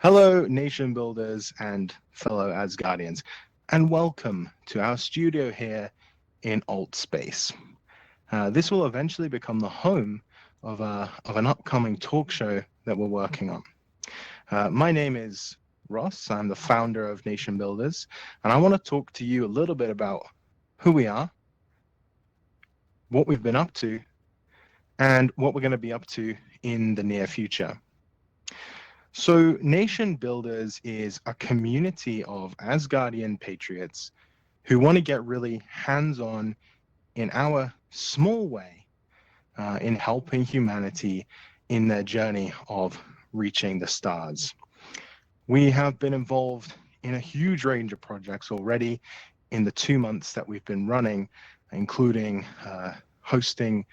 Hello, nation builders and fellow Asgardians, and welcome to our studio here in Alt Space. This will eventually become the home of an upcoming talk show that we're working on. My name is Ross. I'm the founder of Nation Builders, and I want to talk to you a little bit about who we are, what we've been up to, and what we're going to be up to in the near future. So, Nation Builders is a community of Asgardian patriots who want to get really hands on in our small way in helping humanity in their journey of reaching the stars. We have been involved in a huge range of projects already in the 2 months that we've been running, including hosting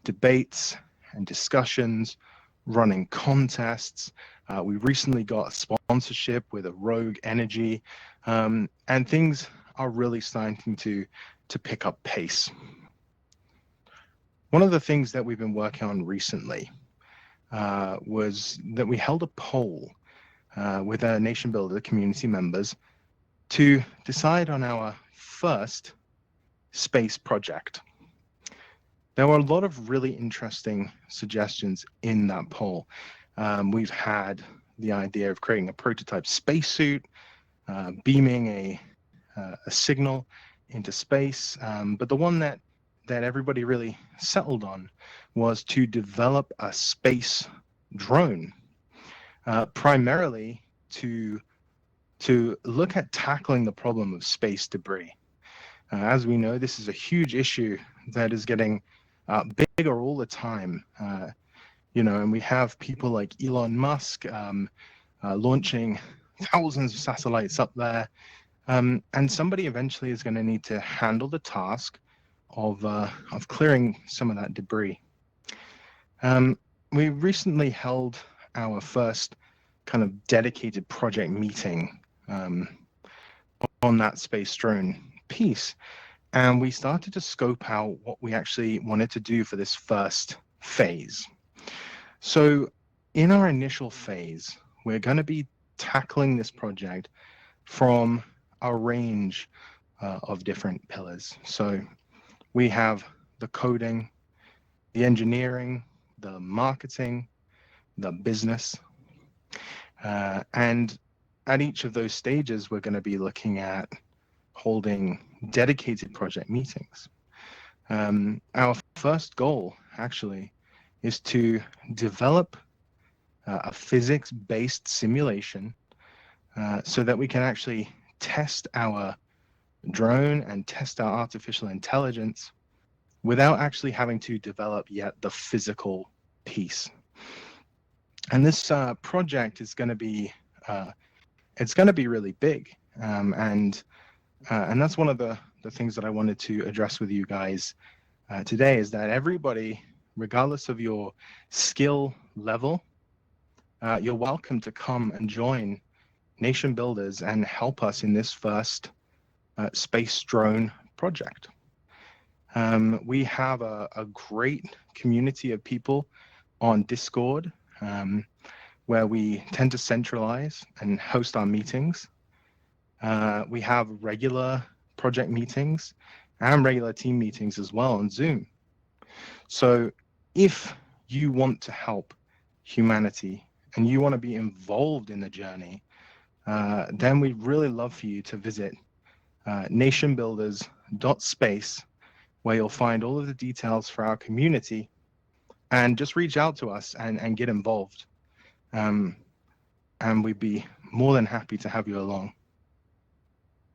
debates and discussions, running contests. We recently got a sponsorship with a Rogue Energy, and things are really starting to pick up pace. One of the things that we've been working on recently was that we held a poll with our Nation Builder community members to decide on our first space project. There were a lot of really interesting suggestions in that poll. We've had the idea of creating a prototype spacesuit, beaming a signal into space, but the one that everybody really settled on was to develop a space drone, primarily to look at tackling the problem of space debris. As we know, this is a huge issue that is getting bigger all the time. And we have people like Elon Musk launching thousands of satellites up there. And somebody eventually is going to need to handle the task of clearing some of that debris. We recently held our first kind of dedicated project meeting on that space drone piece. And we started to scope out what we actually wanted to do for this first phase. So in our initial phase, we're going to be tackling this project from a range of different pillars. So we have the coding, the engineering, the marketing, the business. And at each of those stages, we're going to be looking at holding dedicated project meetings. Our first goal, actually, is to develop a physics-based simulation so that we can actually test our drone and test our artificial intelligence without actually having to develop yet the physical piece. And this project is going to be really big, and that's one of the things that I wanted to address with you guys today, is that everybody, regardless of your skill level, you're welcome to come and join Nation Builders and help us in this first space drone project. We have a great community of people on Discord, where we tend to centralize and host our meetings. We have regular project meetings and regular team meetings as well on Zoom. So if you want to help humanity and you want to be involved in the journey, then we'd really love for you to visit nationbuilders.space, where you'll find all of the details for our community, and just reach out to us and get involved. And we'd be more than happy to have you along.